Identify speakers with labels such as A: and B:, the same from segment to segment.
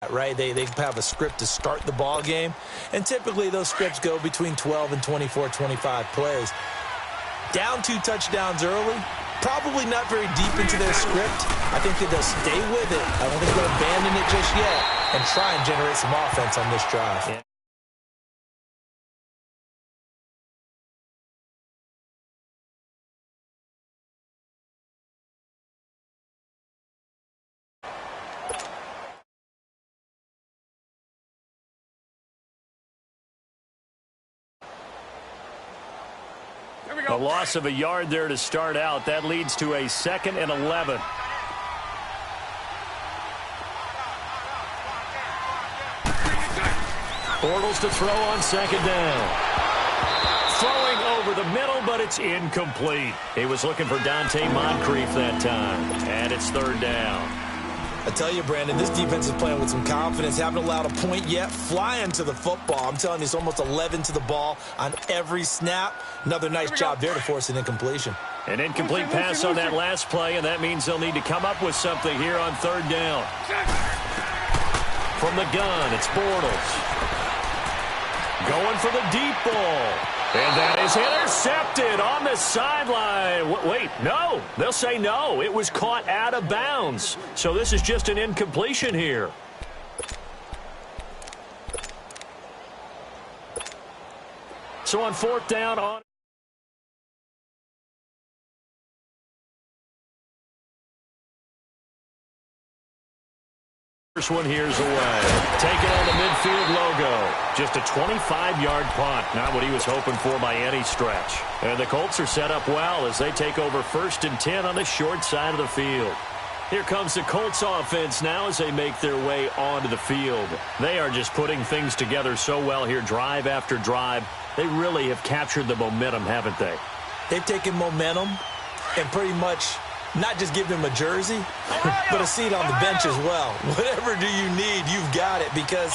A: right? They have a script to start the ball game, and typically those scripts go between 12 and 24, 25 plays. Down 2 touchdowns early, probably not very deep into their script. I think that they'll stay with it. I don't think they'll abandon it just yet and try and generate some offense on this drive.
B: Yeah. A loss of a yard there to start out. That leads to a 2nd and 11. Bortles to throw on 2nd down. Throwing over the middle, but it's incomplete. He was looking for Dante Moncrief that time. And it's 3rd down.
A: I tell you, Brandon, this defense is playing with some confidence. Haven't allowed a point yet. Flying to the football. I'm telling you, it's almost 11 to the ball on every snap. Another nice job there to force an incompletion.
B: An incomplete pass on that last play, and that means they'll need to come up with something here on 3rd down. From the gun, it's Bortles. Going for the deep ball. And that is intercepted on the sideline. Wait, no. They'll say no. It was caught out of bounds. So this is just an incompletion here. So on 4th down on... First one here's away. Taking on the midfield logo. Just a 25-yard punt. Not what he was hoping for by any stretch. And the Colts are set up well as they take over 1st and 10 on the short side of the field. Here comes the Colts offense now as they make their way onto the field. They are just putting things together so well here, drive after drive. They really have captured the momentum, haven't they?
A: They've taken momentum and pretty much not just give them a jersey, but a seat on the bench as well. Whatever do you need, you've got it, because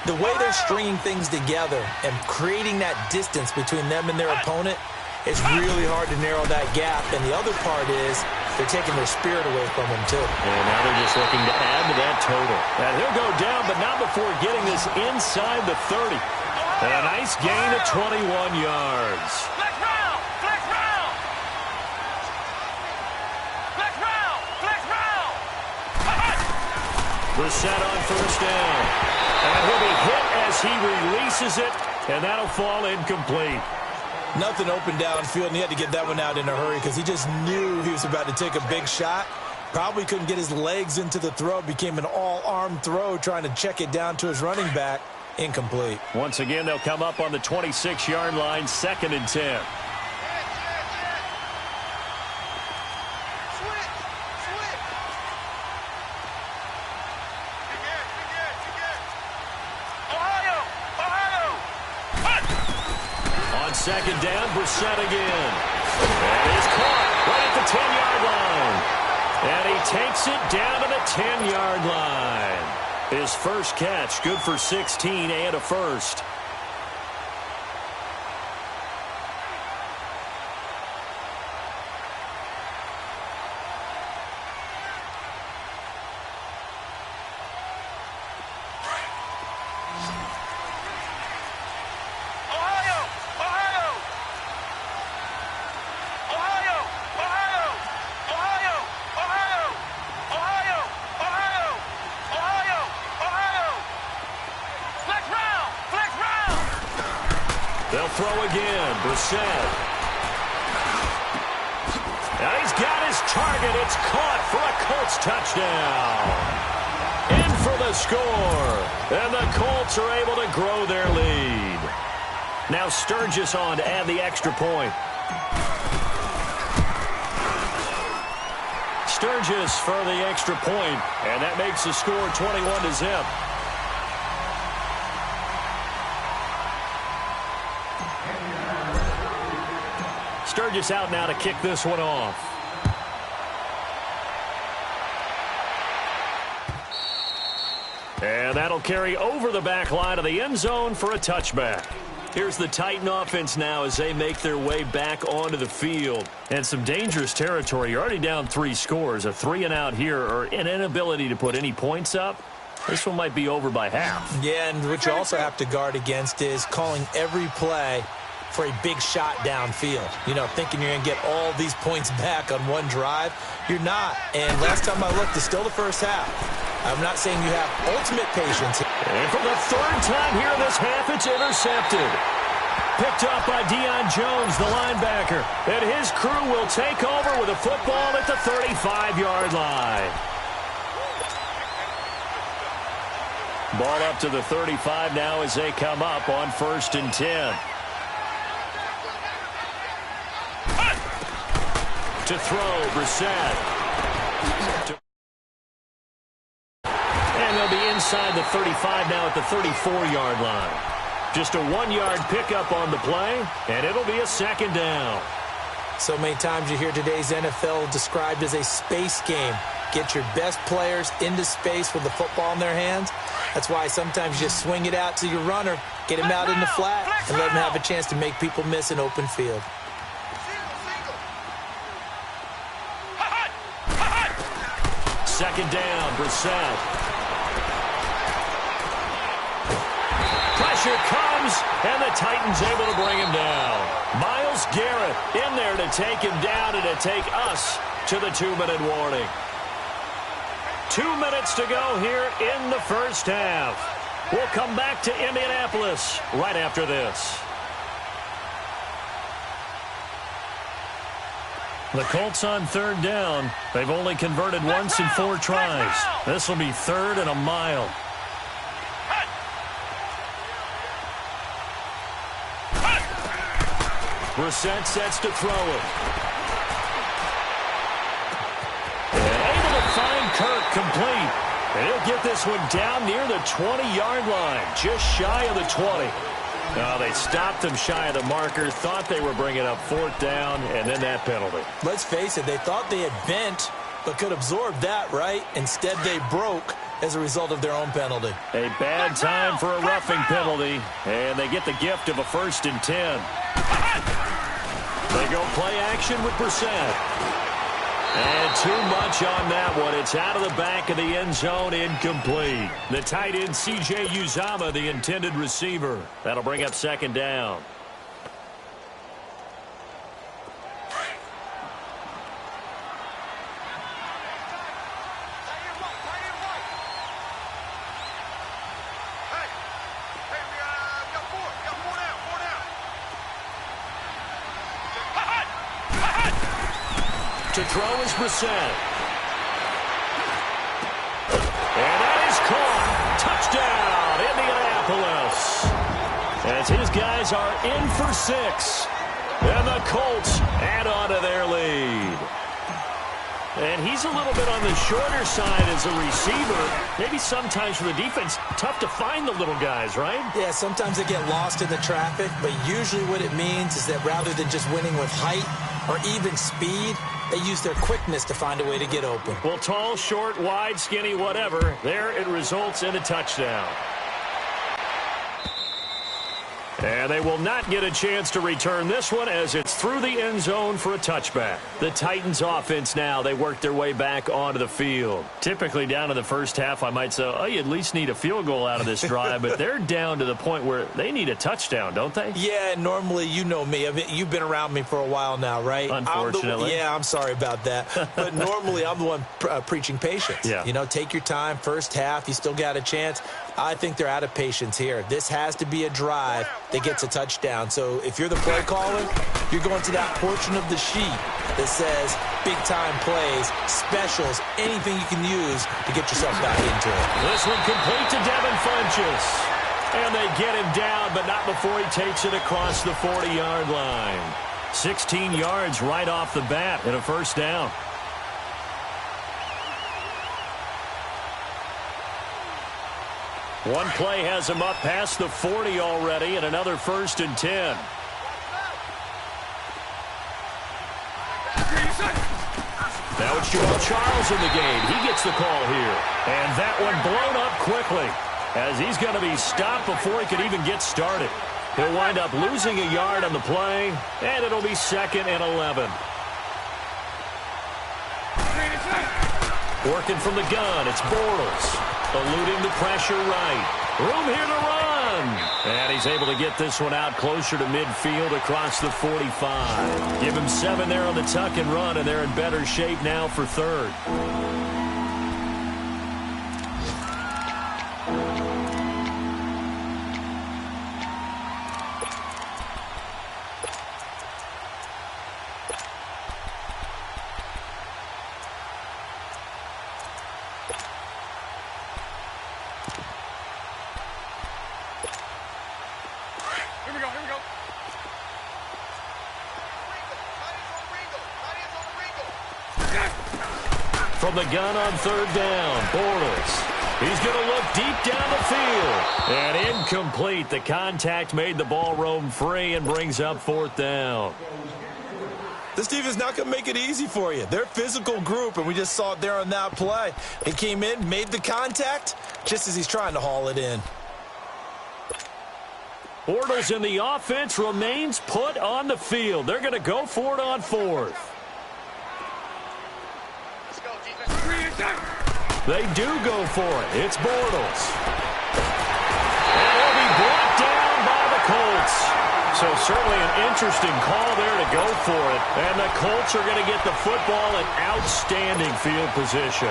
A: the way they're stringing things together and creating that distance between them and their opponent, it's really hard to narrow that gap. And the other part is they're taking their spirit away from them, too.
B: And now they're just looking to add to that total. And he'll go down, but not before getting this inside the 30. And a nice gain of 21 yards. Brissett on 1st down. And he'll be hit as he releases it, and that'll fall incomplete.
A: Nothing open downfield, and he had to get that one out in a hurry because he just knew he was about to take a big shot. Probably couldn't get his legs into the throw. Became an all-arm throw trying to check it down to his running back. Incomplete.
B: Once again, they'll come up on the 26-yard line, 2nd and 10. On 2nd down, Brissett again. And he's caught right at the 10-yard line. And he takes it down to the 10-yard line. His first catch, good for 16 and a first. They'll throw again. Brissett. And he's got his target. It's caught for a Colts touchdown. In for the score. And the Colts are able to grow their lead. Now Sturgis on to add the extra point. Sturgis for the extra point. And that makes the score 21-0. Sturgis out now to kick this one off. And that'll carry over the back line of the end zone for a touchback. Here's the Titan offense now as they make their way back onto the field. And some dangerous territory. You're already down 3 scores. A 3-and-out here or an inability to put any points up This one might be over by half.
A: Yeah, and what you also have to guard against is calling every play for a big shot downfield. You know, thinking you're going to get all these points back on one drive. You're not. And last time I looked, it's still the first half. I'm not saying you have ultimate patience.
B: And for the third time here in this half, it's intercepted. Picked up by Deion Jones, the linebacker. And his crew will take over with a football at the 35-yard line. Ball up to the 35 now as they come up on 1st and 10. To throw, Brissett. And they'll be inside the 35 now at the 34-yard line. Just a 1-yard pickup on the play, and it'll be a 2nd down.
A: So many times you hear today's NFL described as a space game. Get your best players into space with the football in their hands. That's why sometimes you just swing it out to your runner, get him out in the flat, and let him have a chance to make people miss an open field.
B: Second down, Brissett. Pressure comes, and the Titans able to bring him down. Myles Garrett in there to take him down and to take us to the 2-minute warning. 2 minutes to go here in the first half. We'll come back to Indianapolis right after this. The Colts on 3rd down. They've only converted once in 4 tries. This will be 3rd and a mile. Brissett sets to throw it. Able to find Kirk complete. And he'll get this one down near the 20-yard line, just shy of the 20. No, they stopped him shy of the marker, thought they were bringing up 4th down, and then that penalty.
A: Let's face it, they thought they had bent, but could absorb that, right? Instead, they broke as a result of their own penalty.
B: A bad time for a roughing penalty, and they get the gift of a 1st and 10. They go play action with Brissett. And too much on that one. It's out of the back of the end zone, incomplete. The tight end, C.J. Uzomah, the intended receiver. That'll bring up 2nd down. To throw is Brissett. And that is caught. Touchdown, Indianapolis. As his guys are in for 6. And the Colts add on to their lead. And he's a little bit on the shorter side as a receiver. Maybe sometimes for the defense, tough to find the little guys, right?
A: Yeah, sometimes they get lost in the traffic, but usually what it means is that rather than just winning with height or even speed, they use their quickness to find a way to get open.
B: Well, tall, short, wide, skinny, whatever, there it results in a touchdown. And they will not get a chance to return this one as it's through the end zone for a touchback. The Titans offense now, they work their way back onto the field. Typically down in the first half, I might say, oh, you at least need a field goal out of this drive, but they're down to the point where they need a touchdown, don't they?
A: Yeah, normally, you know me. I mean, you've been around me for a while now, right?
B: Unfortunately.
A: I'm sorry about that. But normally, I'm the one preaching patience.
B: Yeah.
A: You know, take your time, first half, you still got a chance. I think they're out of patience here. This has to be a drive that gets a touchdown. So if you're the play caller, you're going to that portion of the sheet that says big-time plays, specials, anything you can use to get yourself back into it.
B: This one complete to Devin Funchess. And they get him down, but not before he takes it across the 40-yard line. 16 yards right off the bat and a first down. One play has him up past the 40 already, and another 1st and 10. Now it's Joel Charles in the game. He gets the call here. And that one blown up quickly as he's going to be stopped before he could even get started. He'll wind up losing a yard on the play, and it'll be 2nd and 11. Working from the gun, it's Bortles. eluding the pressure right. Room here to run. And he's able to get this one out closer to midfield across the 45. Give him 7 there on the tuck and run, and they're in better shape now for third. From the gun on third down, Bortles. He's going to look deep down the field. And incomplete. The contact made the ball roam free and brings up fourth down.
A: This defense is not going to make it easy for you. They're a physical group, and we just saw it there on that play. He came in, made the contact, just as he's trying to haul it in.
B: Bortles in the offense remains put on the field. They're going to go for it on fourth. They do go for it. It's Bortles. And he'll be brought down by the Colts. So certainly an interesting call there to go for it. And the Colts are going to get the football in outstanding field position.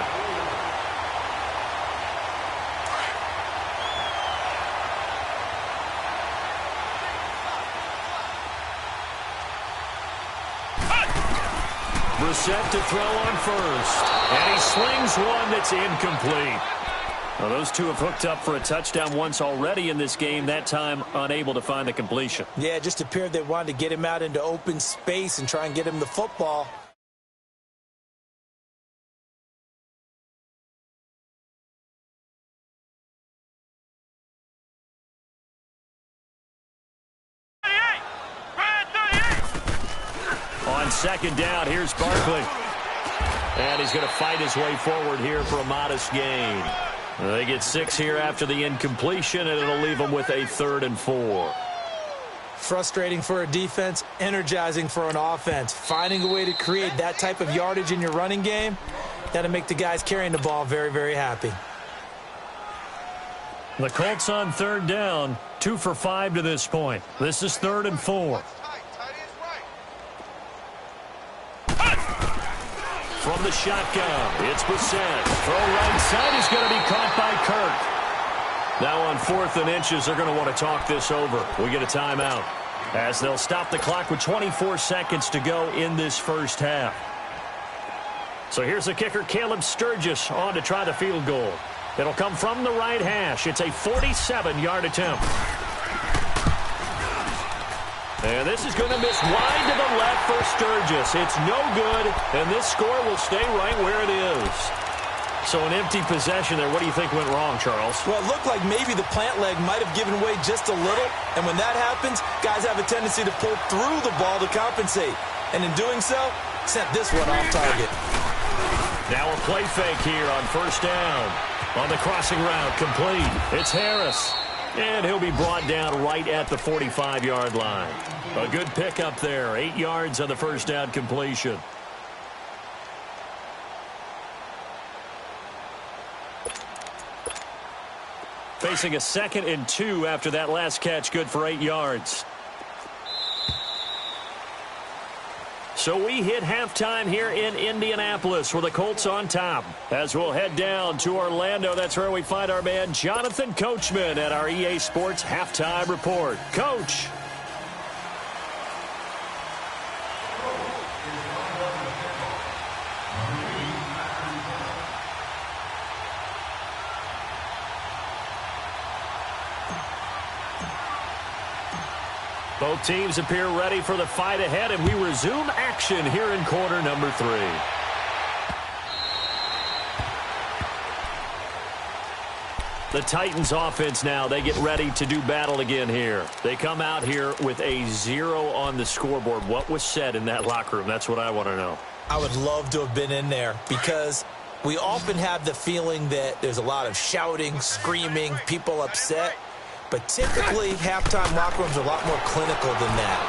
B: Set to throw on first. And he slings one that's incomplete. Well, those two have hooked up for a touchdown once already in this game, that time unable to find the completion.
A: Yeah, it just appeared they wanted to get him out into open space and try and get him the football.
B: On second down, here's Barkley. And he's going to fight his way forward here for a modest gain. They get 6 here after the incompletion, and it'll leave them with a 3rd and 4.
A: Frustrating for a defense, energizing for an offense. Finding a way to create that type of yardage in your running game, that'll make the guys carrying the ball very, very happy.
B: The Colts on third down, 2 for 5 to this point. This is 3rd and 4. From the shotgun, it's Brissett. Throw right side is going to be caught by Kirk. Now on 4th and inches, they're going to want to talk this over. We get a timeout as they'll stop the clock with 24 seconds to go in this first half. So here's the kicker, Caleb Sturgis, on to try the field goal. It'll come from the right hash. It's a 47-yard attempt. And this is going to miss wide to the left for Sturgis. It's no good, and this score will stay right where it is. So an empty possession there. What do you think went wrong, Charles?
A: Well, it looked like maybe the plant leg might have given way just a little, and when that happens, guys have a tendency to pull through the ball to compensate. And in doing so, sent this one off target.
B: Now a play fake here on first down. On the crossing route, complete. It's Harris. And he'll be brought down right at the 45-yard line. A good pickup there. 8 yards on the first down completion. Facing a 2nd and 2 after that last catch. Good for 8 yards. So we hit halftime here in Indianapolis with the Colts on top. As we'll head down to Orlando, that's where we find our man Jonathan Coachman at our EA Sports Halftime Report. Coach. Both teams appear ready for the fight ahead, and we resume action here in quarter number 3. The Titans offense now, they get ready to do battle again here. They come out here with a 0 on the scoreboard. What was said in that locker room? That's what I want to know.
A: I would love to have been in there because we often have the feeling that there's a lot of shouting, screaming, people upset. But typically, halftime locker rooms are a lot more clinical than that.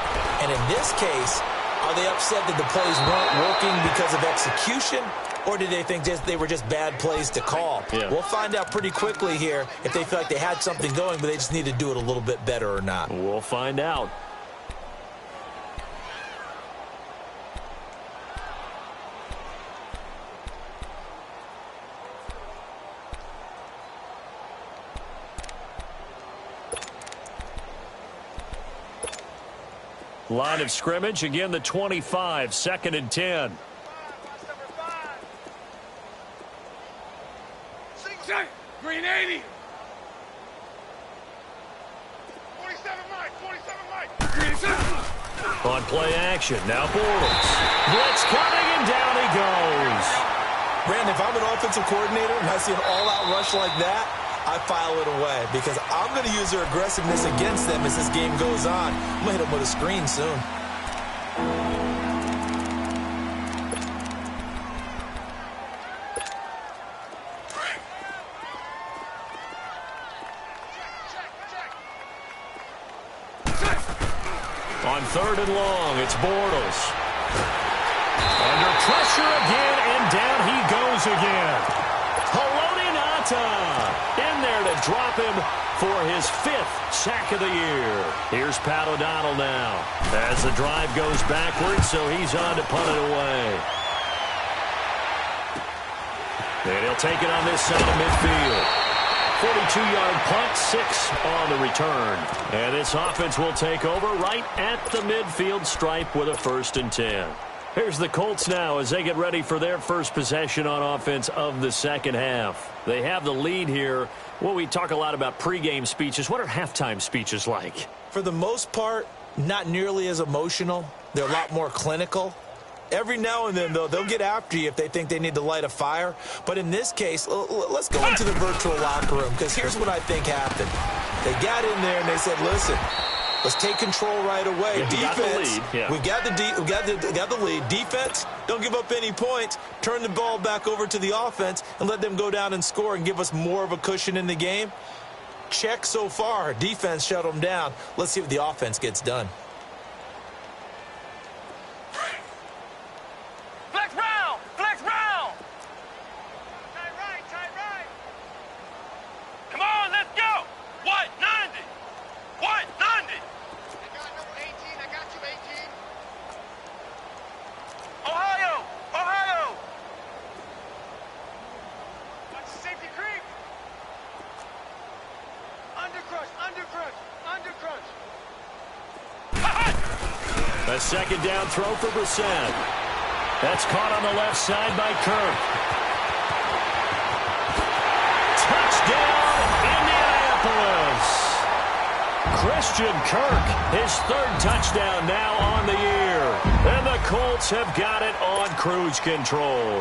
A: And in this case, are they upset that the plays weren't working because of execution? or did they think they were just bad plays to call?
B: Yeah.
A: We'll find out pretty quickly here if they feel like they had something going, but they just need to do it a little bit better or not.
B: We'll find out. Line of scrimmage, again the 25, 2nd and 10.
C: Green 80. 47 Mike.
B: On play action, now Bortles. Blitz coming, and down he goes.
A: Brandon, if I'm an offensive coordinator and I see an all-out rush like that, I file it away because I'm going to use their aggressiveness against them as this game goes on. I'm going to hit them with a screen soon.
B: On 3rd and long, it's Bortles. Under pressure again, and down he goes again. Haloti Ngata in there to drop him for his 5th sack of the year. Here's Pat O'Donnell now as the drive goes backwards, so he's on to punt it away. And he'll take it on this side of midfield. 42-yard punt, 6 on the return. And this offense will take over right at the midfield stripe with a 1st and 10. Here's the Colts now as they get ready for their first possession on offense of the second half. They have the lead here. Well, we talk a lot about pregame speeches. What are halftime speeches like?
A: For the most part, not nearly as emotional. They're a lot more clinical. Every now and then, though, they'll get after you if they think they need to light a fire. But in this case, let's go into the virtual locker room, because here's what I think happened. They got in there and they said, listen, let's take control right away.
B: Yeah,
A: defense,
B: we
A: got the lead. Defense, don't give up any points. Turn the ball back over to the offense and let them go down and score and give us more of a cushion in the game. Check so far. Defense shut them down. Let's see what the offense gets done.
B: A 2nd down throw for Brissett. That's caught on the left side by Kirk. Touchdown, Indianapolis. Christian Kirk, his 3rd touchdown now on the year. And the Colts have got it on cruise control.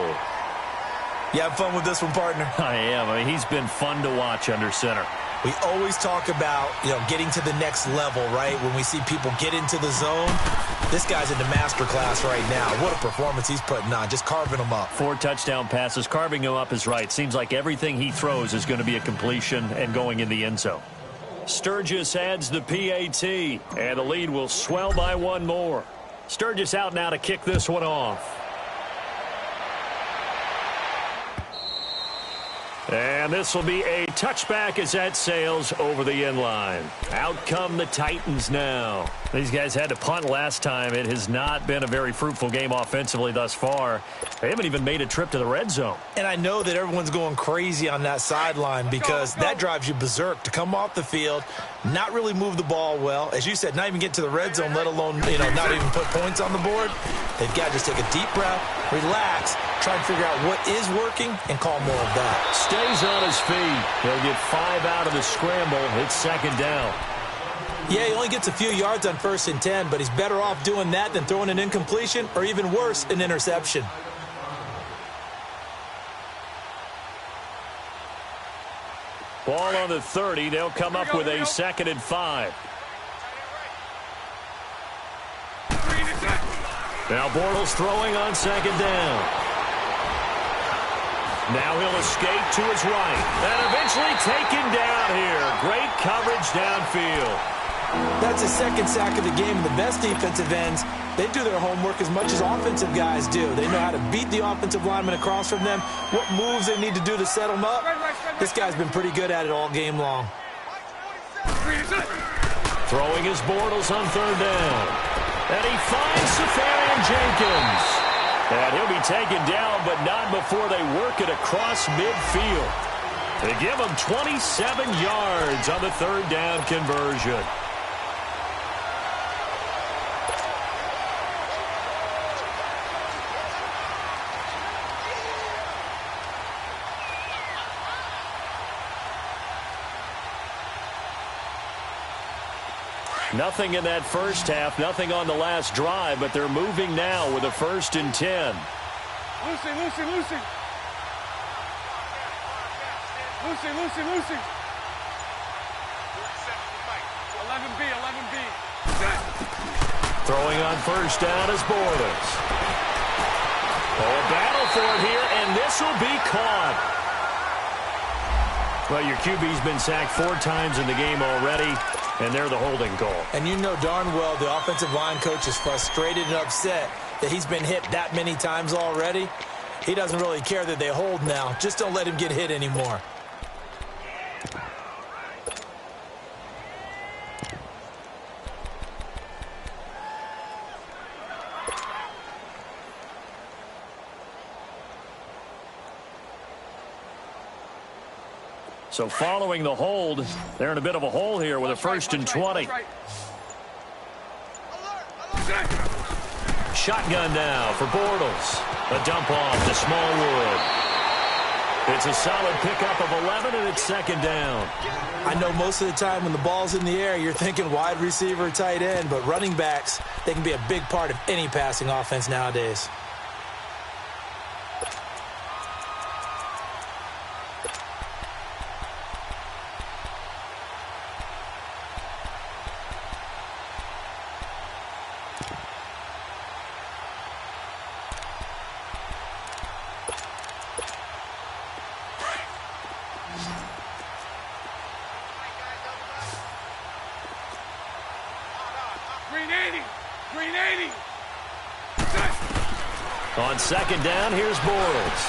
A: You have fun with this one, partner?
B: I am. I mean, he's been fun to watch under center.
A: We always talk about, getting to the next level, right? When we see people get into the zone, this guy's in the master class right now. What a performance he's putting on, just carving them up.
B: 4 touchdown passes. Carving him up is right. Seems like everything he throws is going to be a completion and going in the end zone. Sturgis adds the PAT, and the lead will swell by 1 more. Sturgis out now to kick this one off. And this will be a touchback as that sails over the end line. Out come the Titans now. These guys had to punt last time. It has not been a very fruitful game offensively thus far. They haven't even made a trip to the red zone.
A: And I know that everyone's going crazy on that sideline because that drives you berserk to come off the field, not really move the ball well. As you said, not even get to the red zone, let alone, not even put points on the board. They've got to just take a deep breath, relax, try and figure out what is working, and call more of that.
B: Stays on his feet. He'll get 5 out of the scramble. It's 2nd down.
A: Yeah, he only gets a few yards on 1st and 10, but he's better off doing that than throwing an incompletion or even worse, an interception.
B: Ball on the 30. They'll come up with a 2nd and 5. Now Bortles throwing on 2nd down. Now he'll escape to his right and eventually taken down here. Great coverage downfield.
A: That's his second sack of the game, and the best defensive ends, they do their homework as much as offensive guys do. They know how to beat the offensive lineman across from them, what moves they need to do to set them up. This guy's been pretty good at it all game long.
B: Throwing his Bortles on third down. And he finds Safarian Jenkins. And he'll be taken down, but not before they work it across midfield. They give him 27 yards on the third down conversion. Nothing in that first half, nothing on the last drive, but they're moving now with a 1st and 10.
C: Lucy. Lucy. 11B.
B: Throwing on first down is Bortles. Oh, a battle for it here, and this will be caught. Well, your QB's been sacked 4 times in the game already, and they're the holding call.
A: And you know darn well the offensive line coach is frustrated and upset that he's been hit that many times already. He doesn't really care that they hold now. Just don't let him get hit anymore.
B: So following the hold, they're in a bit of a hole here with a 1st and 20. Shotgun now for Bortles. A dump off to Smallwood. It's a solid pickup of 11, and it's 2nd down.
A: I know most of the time when the ball's in the air, you're thinking wide receiver, tight end, but running backs, they can be a big part of any passing offense nowadays.
C: Green 80.
B: On 2nd down, here's Bortles.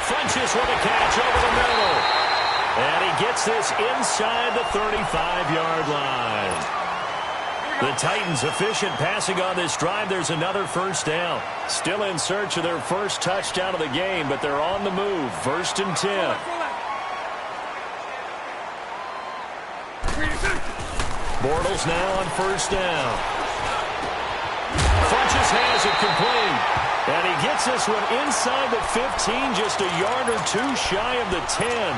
B: Funches with a catch over the middle. And he gets this inside the 35-yard line. The Titans efficient passing on this drive. There's another 1st down. Still in search of their first touchdown of the game, but they're on the move. 1st and 10. Bortles now on 1st down. Funches has it complete. And he gets this one inside the 15, just a yard or 2 shy of the 10.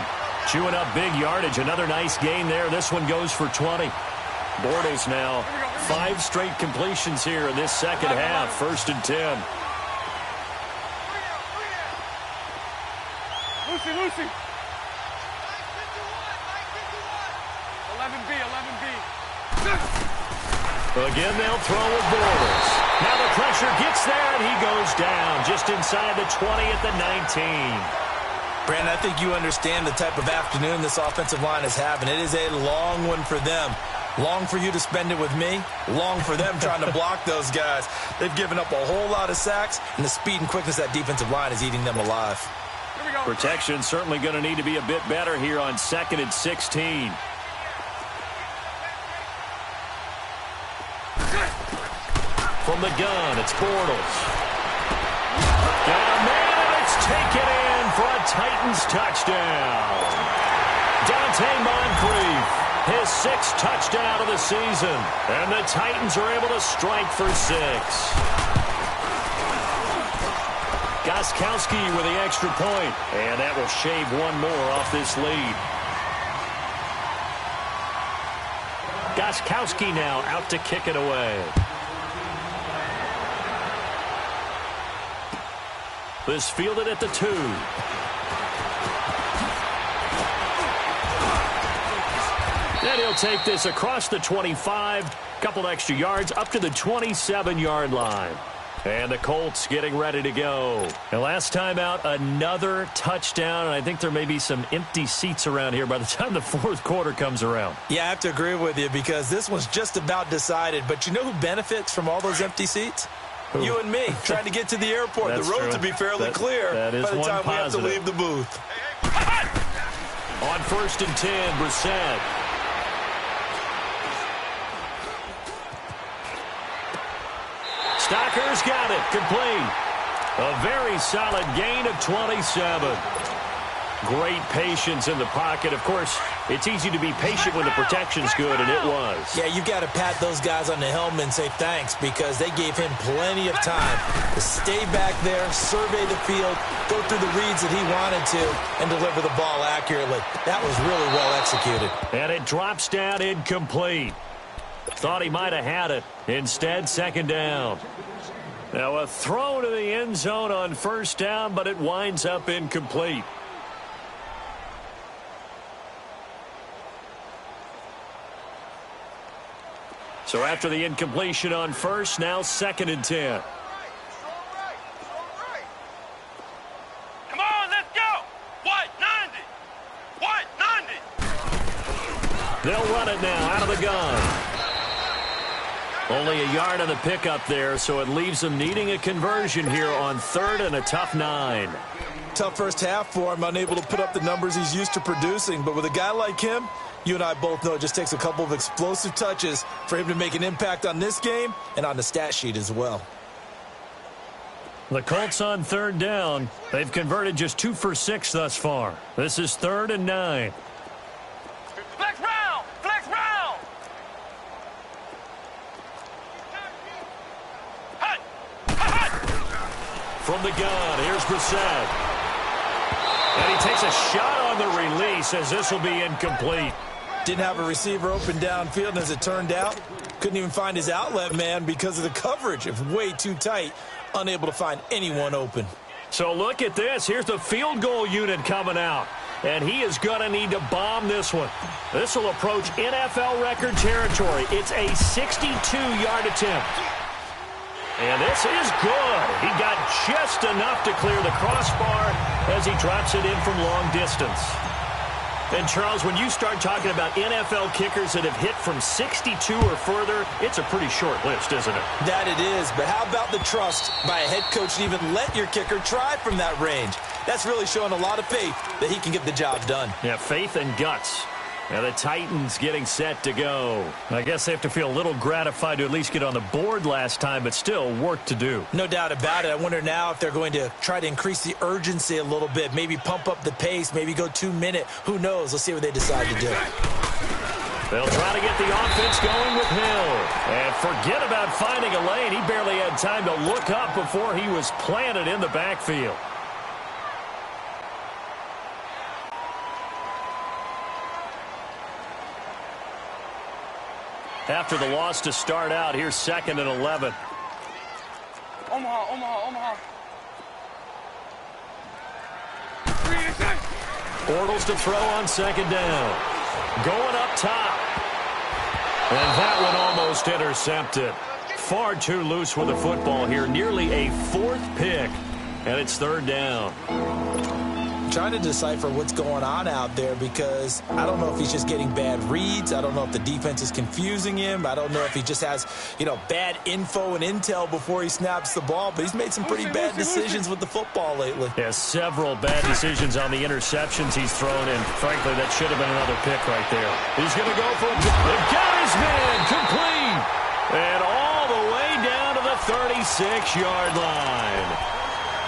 B: Chewing up big yardage. Another nice gain there. This one goes for 20. Bortles now 5 straight completions here in this second half. 1st and 10.
C: Lucy. 11B.
B: Again, they'll throw with Bortles. Now the pressure gets there, and he goes down just inside the 20 at the 19.
A: Brandon, I think you understand the type of afternoon this offensive line is having. It is a long one for them. Long for you to spend it with me. Long for them trying to block those guys. They've given up a whole lot of sacks, and the speed and quickness of that defensive line is eating them alive.
B: Protection certainly going to need to be a bit better here on 2nd and 16. From the gun, it's Bortles. Got a man, and it's taken in for a Titans touchdown. Dante Moncrief, his 6th touchdown of the season. And the Titans are able to strike for 6. Gostkowski with the extra point. And that will shave one more off this lead. Gostkowski now out to kick it away. This fielded at the 2. Then he'll take this across the 25. Couple extra yards up to the 27-yard line. And the Colts getting ready to go. And last time out, another touchdown. And I think there may be some empty seats around here by the time the fourth quarter comes around.
A: Yeah, I have to agree with you because this one's just about decided. But you know who benefits from all those empty seats? Who? You and me, trying to get to the airport. The roads will be fairly clear
B: that is
A: by the time
B: positive.
A: we have to leave the booth.
B: On 1st and 10, Brissett. Stocker's got it. Complete. A very solid gain of 27. Great patience in the pocket. Of course, it's easy to be patient when the protection's good, and it was.
A: Yeah, you've got to pat those guys on the helmet and say thanks because they gave him plenty of time to stay back there, survey the field, go through the reads that he wanted to, and deliver the ball accurately. That was really well executed.
B: And it drops down incomplete. Thought he might have had it. Instead, second down. Now a throw to the end zone on first down, but it winds up incomplete. So after the incompletion on first, now 2nd and 10.
C: Come on, let's go. What? 90. What? 90.
B: They'll run it now out of the gun. Only a yard on the pickup there, so it leaves them needing a conversion here on 3rd and a tough 9.
A: Tough first half for him, unable to put up the numbers he's used to producing. But with a guy like him, you and I both know it just takes a couple of explosive touches for him to make an impact on this game and on the stat sheet as well.
B: The Colts on 3rd down. They've converted just 2 for 6 thus far. This is 3rd and 9.
C: Flex round. Flex round. Hut. Hut.
B: From the gun, here's Brissett. And he takes a shot on the release as this will be incomplete.
A: Didn't have a receiver open downfield, and as it turned out, couldn't even find his outlet man because of the coverage. It's way too tight, unable to find anyone open.
B: So look at this. Here's the field goal unit coming out. And he is going to need to bomb this one. This will approach NFL record territory. It's a 62-yard attempt. And this is good. He got just enough to clear the crossbar as he drops it in from long distance. And, Charles, when you start talking about NFL kickers that have hit from 62 or further, it's a pretty short list, isn't it?
A: That it is, but how about the trust by a head coach to even let your kicker try from that range? That's really showing a lot of faith that he can get the job done.
B: Yeah, faith and guts. Now the Titans getting set to go. I guess they have to feel a little gratified to at least get on the board last time, but still work to do.
A: No doubt about it. I wonder now if they're going to try to increase the urgency a little bit, maybe pump up the pace, maybe go 2-minute. Who knows? Let's see what they decide to do.
B: They'll try to get the offense going with Hill. And forget about finding a lane. He barely had time to look up before he was planted in the backfield. After the loss to start out, here's 2nd and 11.
C: Omaha, Omaha, Omaha.
B: Bortles to throw on 2nd down. Going up top. And that one almost intercepted. Far too loose with the football here. Nearly a 4th pick. And it's 3rd down.
A: Trying to decipher what's going on out there because I don't know if he's just getting bad reads. I don't know if the defense is confusing him. I don't know if he just has, bad info and intel before he snaps the ball. But he's made some pretty bad decisions with the football lately.
B: Yeah, several bad decisions on the interceptions he's thrown in. Frankly, that should have been another pick right there. He's going to go for it. They've got his man complete. And all the way down to the 36-yard line.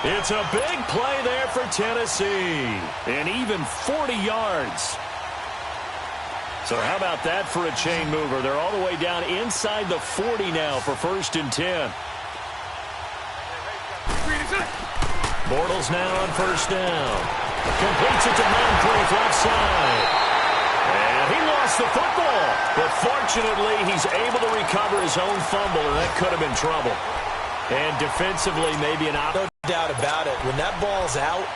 B: It's a big play there for Tennessee. And even 40 yards. So how about that for a chain mover? They're all the way down inside the 40 now for 1st and 10. Bortles now on 1st down. Completes it to Moncrief left side. And he lost the football. But fortunately, he's able to recover his own fumble, and that could have been trouble. And defensively, maybe an option.
A: No doubt about it. When that ball's out,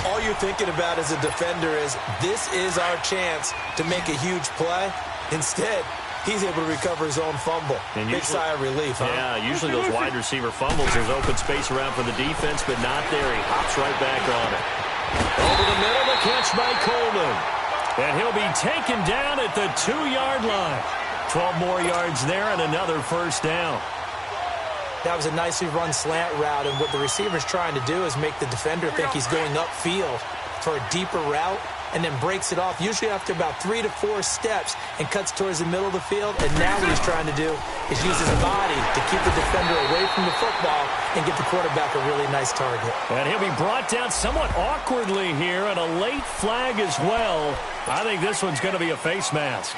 A: all you're thinking about as a defender is this is our chance to make a huge play. Instead, he's able to recover his own fumble. And big sigh of relief, huh?
B: Yeah, usually those wide receiver fumbles, there's open space around for the defense, but not there. He hops right back on it. Over the middle, the catch by Coleman. And he'll be taken down at the 2-yard line. 12 more yards there and another first down.
A: That was a nicely run slant route, and what the receiver's trying to do is make the defender think he's going upfield for a deeper route, and then breaks it off, usually after about 3 to 4 steps, and cuts towards the middle of the field. And now what he's trying to do is use his body to keep the defender away from the football and get the quarterback a really nice target.
B: And he'll be brought down somewhat awkwardly here, and a late flag as well. I think this one's going to be a face mask.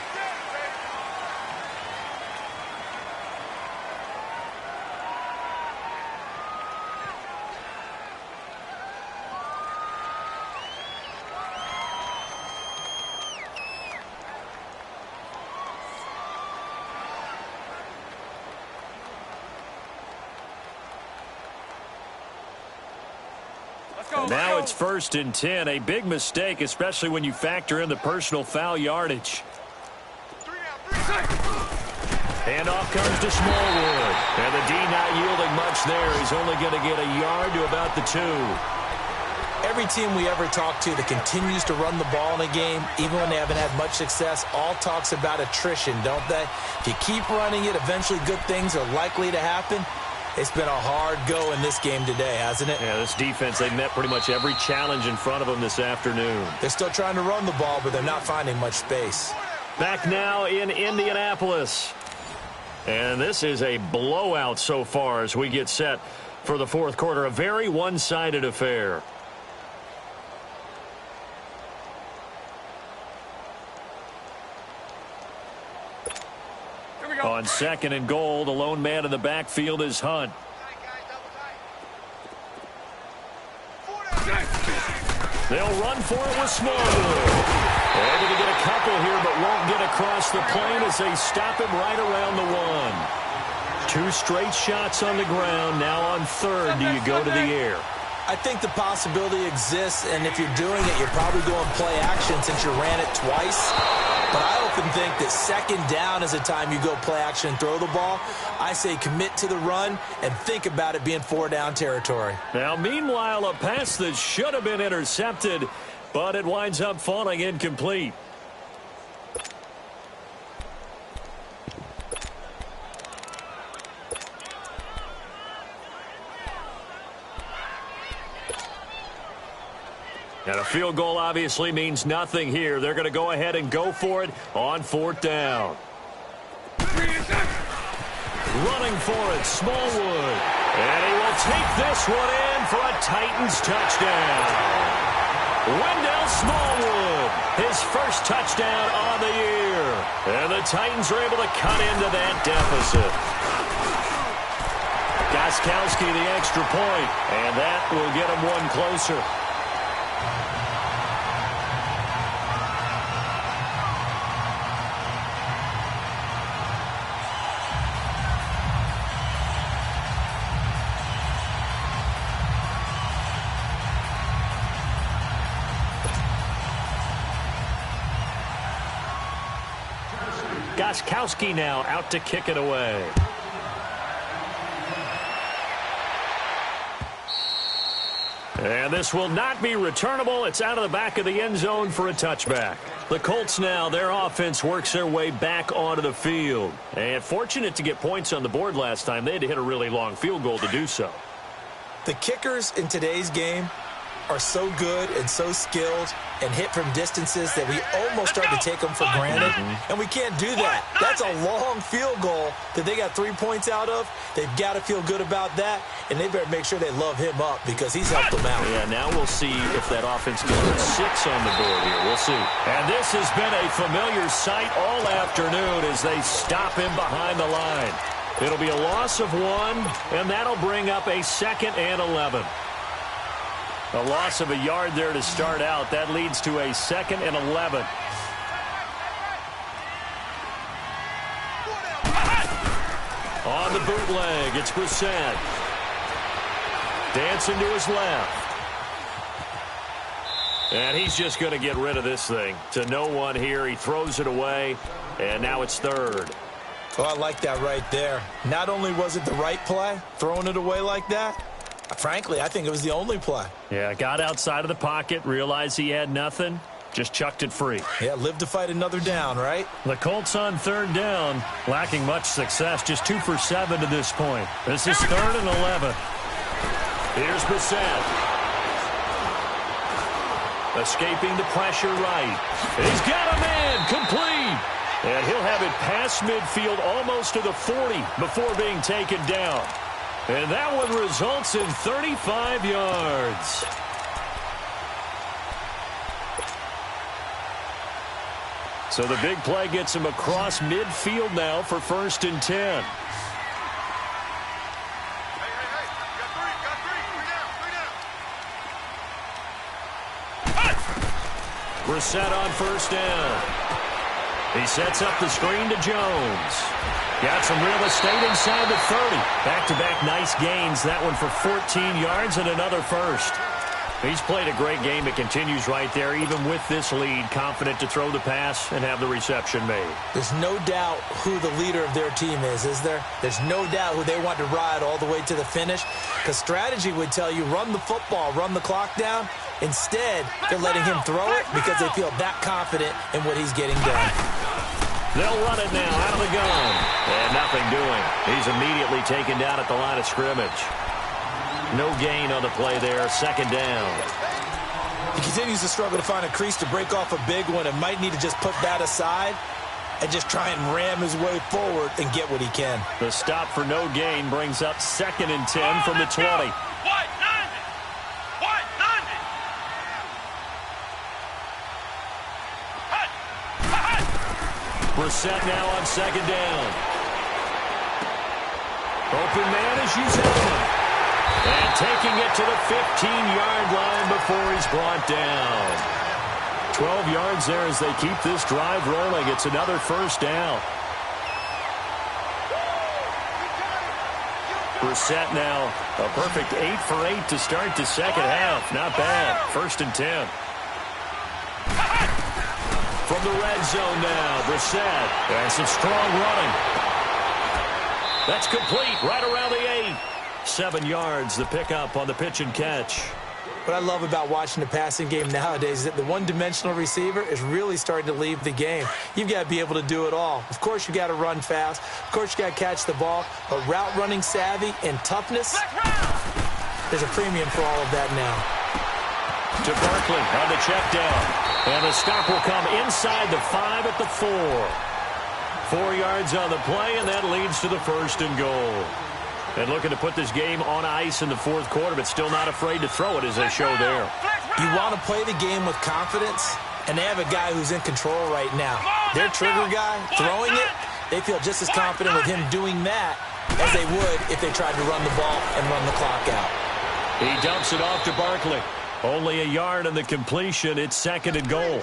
B: Now it's 1st and 10, a big mistake, especially when you factor in the personal foul yardage. Handoff comes to Smallwood, and the D not yielding much there. He's only going to get a yard to about the 2.
A: Every team we ever talk to that continues to run the ball in a game, even when they haven't had much success, all talks about attrition, don't they? If you keep running it, eventually good things are likely to happen. It's been a hard go in this game today, hasn't it?
B: Yeah, this defense, they met pretty much every challenge in front of them this afternoon.
A: They're still trying to run the ball, but they're not finding much space.
B: Back now in Indianapolis. And this is a blowout so far as we get set for the 4th quarter. A very one-sided affair. On 2nd and goal, the lone man in the backfield is Hunt. They'll run for it with Smallwood. Able to get a couple here, but won't get across the plane as they stop him right around the 1. 2 straight shots on the ground. Now on 3rd, do you go to the air?
A: I think the possibility exists, and if you're doing it, you're probably going play action since you ran it twice. But I often think that 2nd down is the time you go play action and throw the ball. I say commit to the run and think about it being 4-down territory.
B: Now, meanwhile, a pass that should have been intercepted, but it winds up falling incomplete. And a field goal obviously means nothing here. They're going to go ahead and go for it on 4th down. Running for it, Smallwood. And he will take this one in for a Titans touchdown. Wendell Smallwood, his first touchdown on the year. And the Titans are able to cut into that deficit. Gostkowski the extra point, and that will get him one closer. Gostkowski now out to kick it away. And this will not be returnable. It's out of the back of the end zone for a touchback. The Colts now, their offense works their way back onto the field. And fortunate to get points on the board last time. They had to hit a really long field goal to do so.
A: The kickers in today's game are so good and so skilled and hit from distances that we almost start to take them for granted. And we can't do that. That's a long field goal that they got 3 points out of. They've got to feel good about that, and they better make sure they love him up because he's helped them out.
B: Yeah, now we'll see if that offense can put 6 on the board here. We'll see. And this has been a familiar sight all afternoon as they stop him behind the line. It'll be a loss of 1, and that'll bring up a 2nd and 11. A loss of a yard there to start out. That leads to a 2nd and 11. On the bootleg, it's Brissett. Dancing to his left. And he's just going to get rid of this thing. To no one here. He throws it away, and now it's third.
A: Oh, I like that right there. Not only was it the right play, throwing it away like that, frankly, I think it was the only play.
B: Yeah, got outside of the pocket, realized he had nothing, just chucked it free.
A: Yeah, live to fight another down, right?
B: The Colts on third down, lacking much success, just 2 for 7 to this point. This is 3rd and 11. Here's Brissett. Escaping the pressure right. He's got a man, complete. And he'll have it past midfield almost to the 40 before being taken down. And that one results in 35 yards. So the big play gets him across midfield now for 1st and 10. Brissett on 1st down. He sets up the screen to Jones. Got some real estate inside the 30. Back-to-back nice gains. That one for 14 yards and another first. He's played a great game. It continues right there, even with this lead. Confident to throw the pass and have the reception made.
A: There's no doubt who the leader of their team is there? There's no doubt who they want to ride all the way to the finish. Because strategy would tell you, run the football, run the clock down. Instead, they're letting him throw it because they feel that confident in what he's getting done.
B: They'll run it now out of the gun. And nothing doing. He's immediately taken down at the line of scrimmage. No gain on the play there. 2nd down.
A: He continues to struggle to find a crease to break off a big one and might need to just put that aside and just try and ram his way forward and get what he can.
B: The stop for no gain brings up 2nd and 10 from the 20. Brissett now on 2nd down. Open man is Uzoma. And taking it to the 15-yard line before he's brought down. 12 yards there as they keep this drive rolling. It's another 1st down. Brissett now a perfect 8 for 8 to start the 2nd half. Not bad. 1st and 10. From the red zone now, Brissett. And some strong running. That's complete right around the 8. 7 yards, the pickup on the pitch and catch.
A: What I love about watching the passing game nowadays is that the one-dimensional receiver is really starting to leave the game. You've got to be able to do it all. Of course, you got to run fast. Of course, you got to catch the ball. But route running savvy and toughness, there's a premium for all of that now.
B: To Barkley on the check down. And the stop will come inside the 5 at the 4. 4 yards on the play, and that leads to the 1st and goal. And looking to put this game on ice in the 4th quarter, but still not afraid to throw it as they show there.
A: You want to play the game with confidence, and they have a guy who's in control right now. Their trigger guy, throwing it, they feel just as confident with him doing that as they would if they tried to run the ball and run the clock out.
B: He dumps it off to Barkley. Only a yard on the completion. It's 2nd and goal.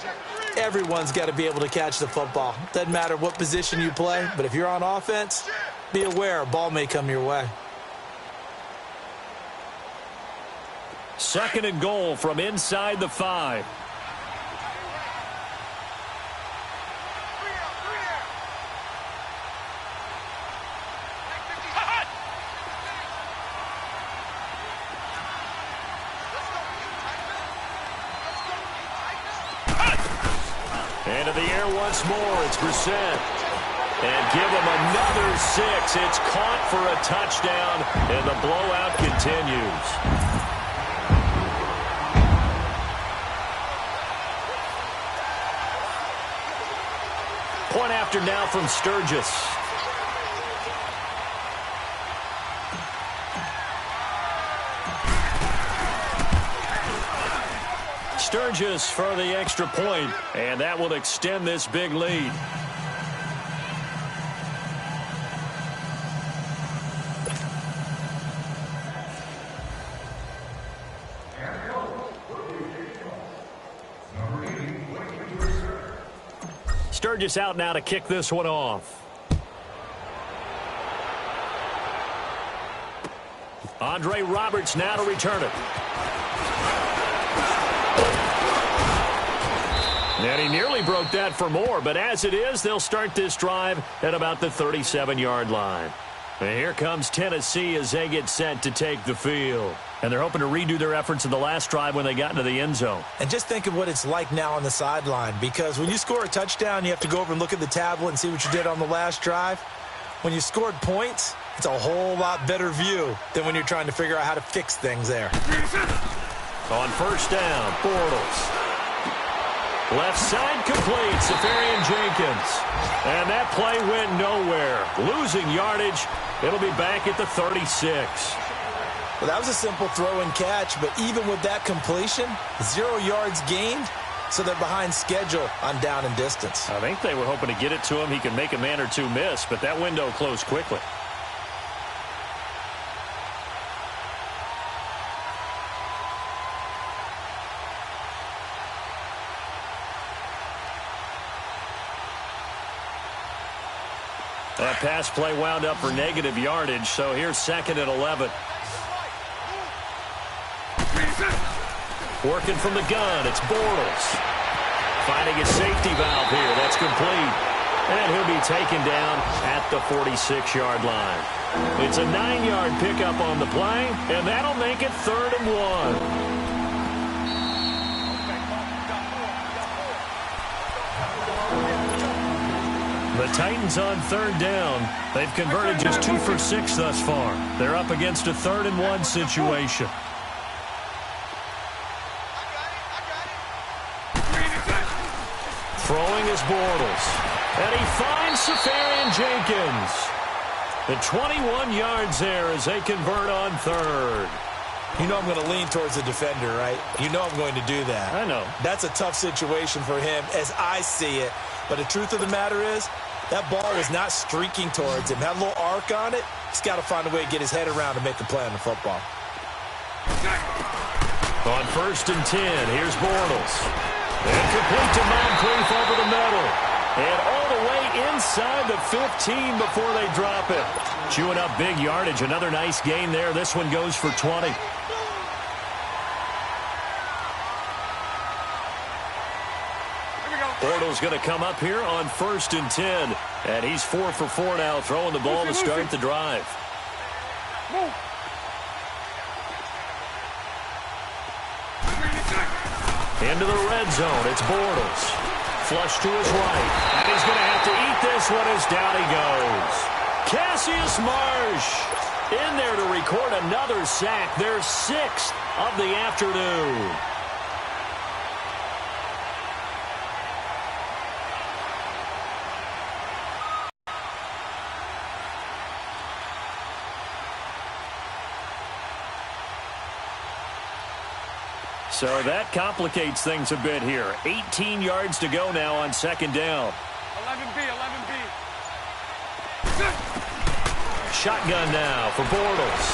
A: Everyone's got to be able to catch the football. Doesn't matter what position you play, but if you're on offense, be aware a ball may come your way.
B: 2nd and goal from inside the 5. Into the air once more. It's Brissett. And give him another 6. It's caught for a touchdown, and the blowout continues. Point after now from Sturgis. Sturgis for the extra point, and that will extend this big lead. Sturgis out now to kick this one off. Andre Roberts now to return it. And he nearly broke that for more, but as it is, they'll start this drive at about the 37-yard line. And here comes Tennessee as they get set to take the field. And they're hoping to redo their efforts in the last drive when they got into the end zone.
A: And just think of what it's like now on the sideline, because when you score a touchdown, you have to go over and look at the tablet and see what you did on the last drive. When you scored points, it's a whole lot better view than when you're trying to figure out how to fix things there.
B: On first down, Bortles. Left side complete, Safarian Jenkins. And that play went nowhere. Losing yardage. It'll be back at the 36.
A: Well, that was a simple throw and catch, but even with that completion, 0 yards gained, so they're behind schedule on down and distance.
B: I think they were hoping to get it to him. He could make a man or two miss, but that window closed quickly. That pass play wound up for negative yardage, so here's 2nd and 11. Working from the gun, it's Bortles. Finding a safety valve here, that's complete. And he'll be taken down at the 46-yard line. It's a 9-yard pickup on the play, and that'll make it 3rd and 1. The Titans on 3rd down. They've converted just 2 for 6 thus far. They're up against a 3rd and 1 situation. Throwing is Bortles. And he finds Safarian Jenkins. The 21 yards there as they convert on 3rd.
A: You know I'm going to lean towards the defender, right? You know I'm going to do that.
B: I know.
A: That's a tough situation for him as I see it. But the truth of the matter is, that ball was not streaking towards him. Had a little arc on it. He's got to find a way to get his head around and make the play on the football.
B: On 1st and 10, here's Bortles. And complete to Moncrief over the middle. And all the way inside the 15 before they drop it. Chewing up big yardage. Another nice gain there. This one goes for 20. Bortles going to come up here on 1st and 10. And he's 4 for 4 now, throwing the ball to start the drive. Into the red zone, it's Bortles. Flush to his right. And he's going to have to eat this one as down he goes. Cassius Marsh in there to record another sack. Their 6th of the afternoon. So that complicates things a bit here. 18 yards to go now on 2nd down.
C: 11B, 11B.
B: Shotgun now for Bortles.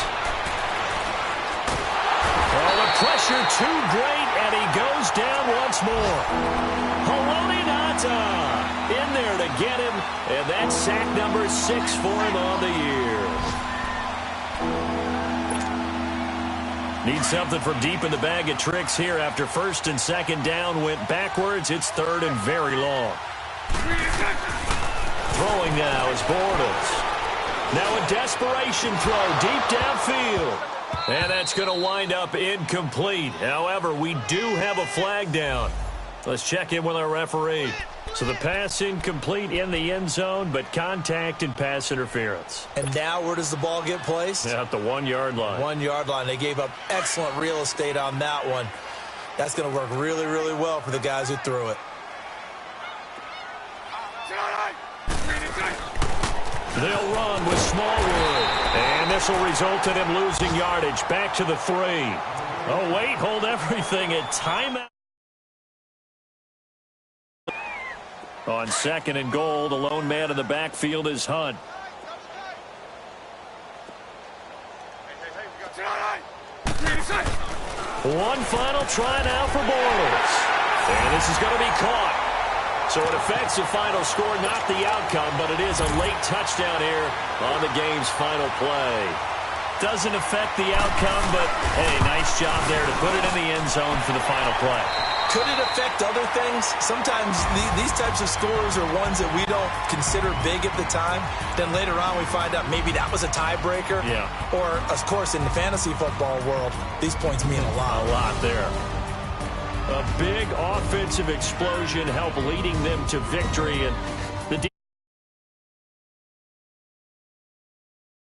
B: Oh, the pressure too great, and he goes down once more. Haloni Ngata in there to get him, and that's sack number 6 for him on the year. Need something from deep in the bag of tricks here after 1st and 2nd down went backwards. It's 3rd and very long. Throwing now is Bortles. Now a desperation throw deep downfield. And that's going to wind up incomplete. However, we do have a flag down. Let's check in with our referee. So the pass incomplete in the end zone, but contact and pass interference.
A: And now where does the ball get placed?
B: At the 1-yard line.
A: 1-yard line. They gave up excellent real estate on that one. That's going to work really, really well for the guys who threw it.
B: They'll run with Smallwood. And this will result in him losing yardage. Back to the 3. Oh, wait, hold everything at timeout. On 2nd and goal, the lone man in the backfield is Hunt. One final try now for Bortles. And this is going to be caught. So it affects the final score, not the outcome, but it is a late touchdown here on the game's final play. Doesn't affect the outcome, but, hey, nice job there to put it in the end zone for the final play.
A: Could it affect other things? Sometimes these types of scores are ones that we don't consider big at the time. Then later on we find out maybe that was a tiebreaker.
B: Yeah.
A: Or, of course, in the fantasy football world, these points mean a lot.
B: A lot there. A big offensive explosion helped leading them to victory, and